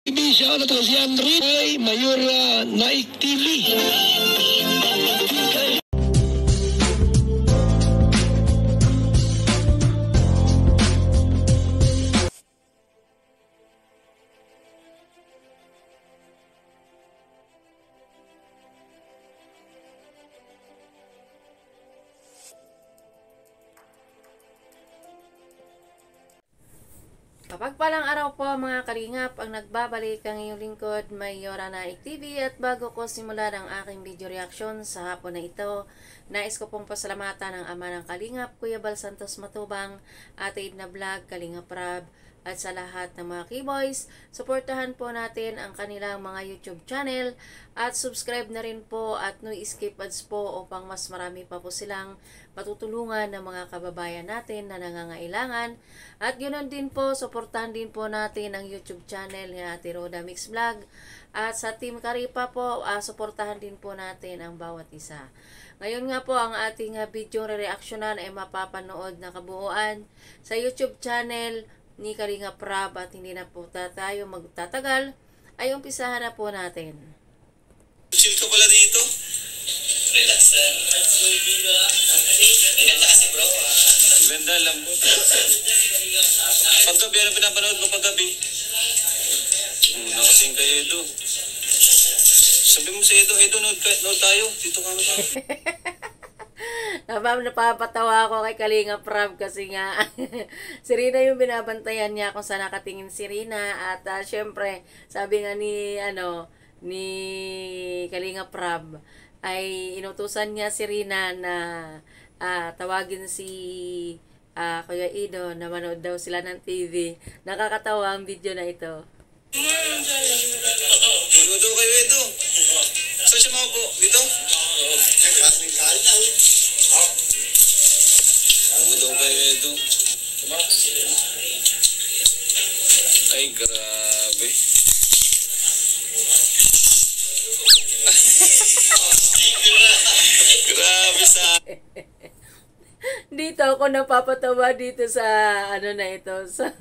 Siya na to si Andre ay Mayor Naik TV. Mapagpalang araw po mga kalingap, ang nagbabalik ang iyong lingkod, Mayora Naik TV. At bago ko simulan ang aking video reaction sa hapon na ito, nais ko pong pasalamatan ang ama ng kalingap, Kuya Bal Santos Matubang, Ate Edna Vlog, Kalingap Rab, at sa lahat ng mga keyboys. Suportahan po natin ang kanilang mga YouTube channel at subscribe na rin po at no skip ads po upang mas marami pa po silang matutulungan ng mga kababayan natin na nangangailangan. At ganoon din po, suportahan din po natin ang YouTube channel ni Ate Roda Mix Vlog. At sa Team Karipa po, suportahan din po natin ang bawat isa. Ngayon nga po, ang ating video reactionan ay mapapanood na kabuuan sa YouTube channel ni Kalingap Rab. At hindi na po tayo magtatagal, ay umpisahan na po natin. Chill ka pala dito? Relax na. Maganda kasi bro. Maganda lang po. Paggabi, ano pinapanood mo paggabi? Nakasing kayo ito. Sabi mo sa ito, nood tayo. Dito ka naman. Napapatawa ako kay Kalingap Rab kasi nga si Rina yung binabantayan niya kung saan nakatingin si Rina. At syempre, sabi nga ni Kalingap Rab ay inutusan niya si Rina na tawagin si Kuya Ido na manood daw sila ng TV. Nakakatawa ang video na ito. Manood daw kayo ito. Saan siya maupo? Dito? Manood daw kayo ito. Ay, grabe. Grabe sa... Dito ako napapatawa dito sa ano na ito, sa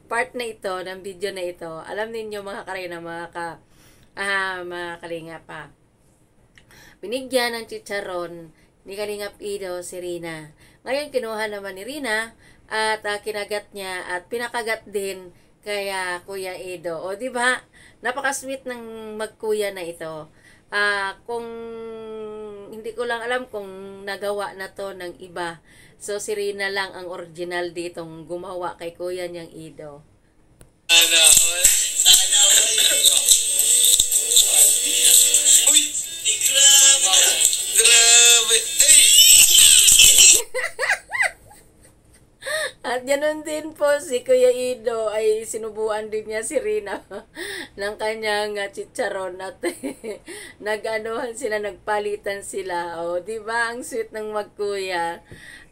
part na ito ng video na ito. Alam niyo mga karina, mga Kalingap pa. Binigyan ng chicharon ni Kalingap Ido si Rina. Ngayon kinuha naman ni Rina at kinagat niya at pinakagat din kaya Kuya Ido. O di ba? Napaka-sweet ng magkuya na ito. Kung hindi ko lang alam kung nagawa na to ng iba. So si Rina lang ang original ditong gumawa kay kuya niyang Ido. Sana all. Sana all. Uy! Grabe! Grabe! Ay! At ganoon din po si Kuya Ido ay sinubuan din niya si Rina ng kanyang chicharon at nag-anuhan sila, nagpalitan sila. O, di ba ang sweet ng magkuya?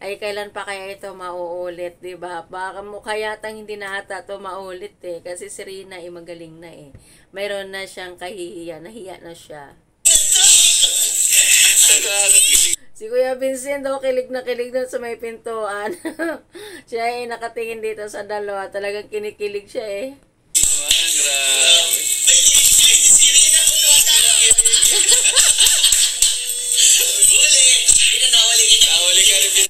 Ay kailan pa kaya ito mauulit, di ba? Baka mukha yatang hindi na ata ito maulit eh. Kasi si Rina ay magaling na eh. Mayroon na siyang kahihiya, nahiya na siya. Si Kuya Vincent daw kilig na kilig doon sa may pintuan. Siya ay nakatingin dito sa dalawa. Talagang kinikilig siya eh. Grabe. Nahuli ka rin.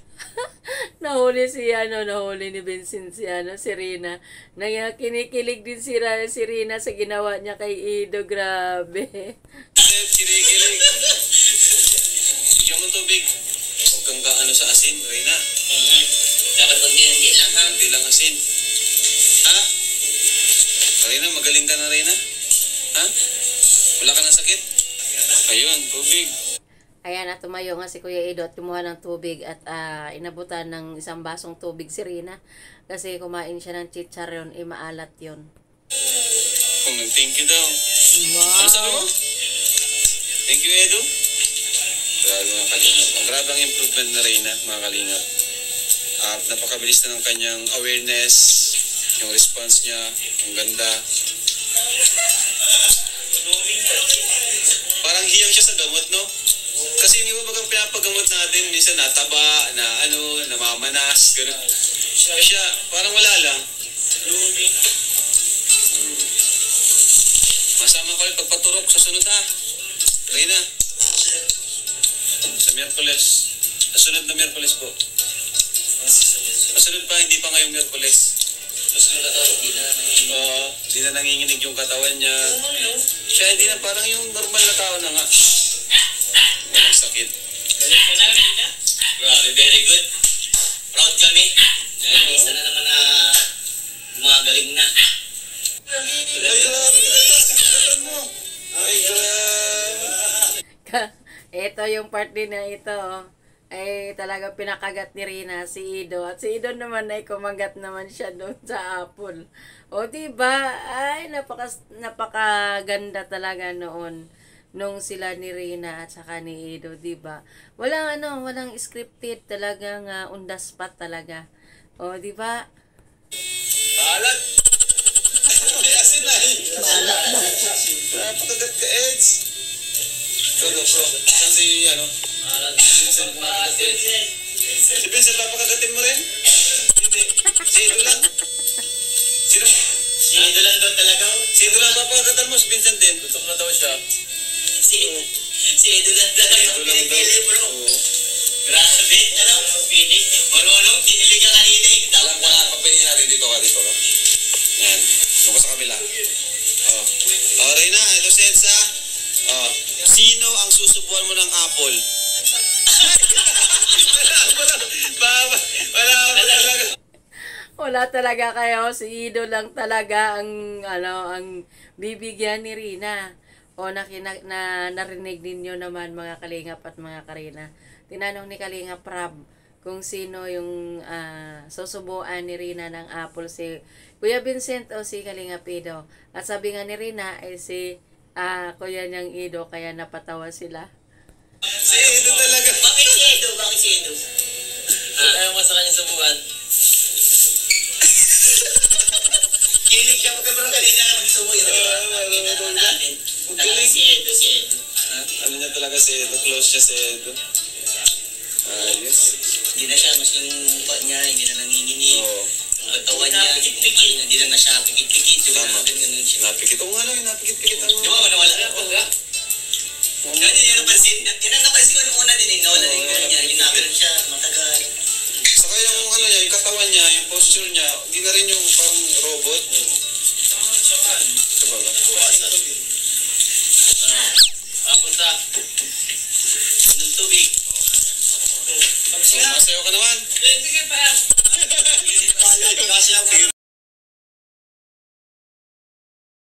Nahuli ni Vincent si Rina. Nang kinikilig din si Rina sa ginawa niya kay Ido. Grabe. Kinikilig. Bigyan mo tubig. Huwag kang kaano sa asin, Rina. Dapat konti lang ha. Konti lang asin. Ha? Rina, magaling ka na, Rina? Ha? Wala ka ng sakit? Ayun, tubig. Ayan, at tumayo nga si Kuya Ido at kumuha ng tubig at inabutan ng isang basong tubig si Rina. Kasi kumain siya ng chicharon, maalat yun. Kung thank you daw. Wow. Ano sabi mo? Thank you, Edo. Grabe mga kalingap. Ang grabe ang improvement na Reyna, mga kalingap. At napakabilis na ng kanyang awareness, yung response niya, ang ganda. Parang hiyang siya sa gamot, no? Kasi yung iba bagang pinapagamot natin, minsan nataba, namamanas, gano'n. Siya, parang wala lang. Masama ko ulit pagpaturok sa sunod ha. Reyna. Sa Miyerkules. Sa sunod na Miyerkules po. Masunod pa, hindi pa ngayong Miyerkules. Hindi na nanginginig yung katawan niya. Siya hindi na parang yung normal na tao na nga. Walang sakit. Grabe, very good. Proud kami. Dahil isa na naman na gumagaling na. Ay, grabe ka na. Sinulatan mo. Ay, grabe. Ito yung part din na ito. Ay talaga pinakagat ni Rina si Ido. At si Ido naman ay kumagat naman siya doon sa apple. O diba? Ay napakaganda talaga noon. Nung sila ni Rina at saka ni Ido, diba? Walang scripted, talagang on the spot talaga. O, diba? Balat! May asin na eh. Balat na. Napakagat ka, Eds. Ikaw daw, bro. Saan si, Si Vincent, napakagatin mo rin? Hindi. Si Ido lang? Sino? Si Ido lang daw talaga. Si Ido lang napakagatan mo, si Vincent din. Gutom na daw siya. Si Ido lang talaga. Ido lang daw. Pinipili, bro. Oo. Grabe, pili. Marunong, pinili ka kanina eh. Alam ko na, papili natin dito ka. Yan. Doon ka sa kabila. Reyna, ito si Edsa. Sino ang susubuan mo ng apple? Wala talaga kayo. Si Ido lang talaga ang bibigyan ni Rina. O narinig ninyo naman mga Kalingap at mga Karina. Tinanong ni Kalingap Rab kung sino yung susubuan ni Rina ng apple, si Kuya Vincent o si Kalingap Ido. At sabi nga ni Rina ay si Kuya niyang Ido, kaya napatawa sila. Si Ido talaga. Bakit si Ido? Bakit si Ido? Ayaw mo sa kanya subukan. Kilig siya mo kanina na magsubo yun. Nakita naman natin. Talagang si Edo. Ano niya talaga si Edo? Close siya si Edo. Yes. Hindi na siya, mas yung mukha niya, hindi na nanginginig. Oo. Ang katawan niya, hindi lang na siya pikit-pikit. Tama. Ganun siya. Napikit. Oo nga lang, napikit-pikit ang... Di ba, nawala na ako nga? Ganun yung napansin. Yun ang napansin ko nung una din eh. Nawala yung gano'n niya. Yung nakaganon siya, matagal. Saka yung niya, yung katawan niya, yung posture niya, hindi na rin yung parang robot. Diba ba? Papunta. Inom tubig. Masayaw ka naman. Sige pa. Kasi ako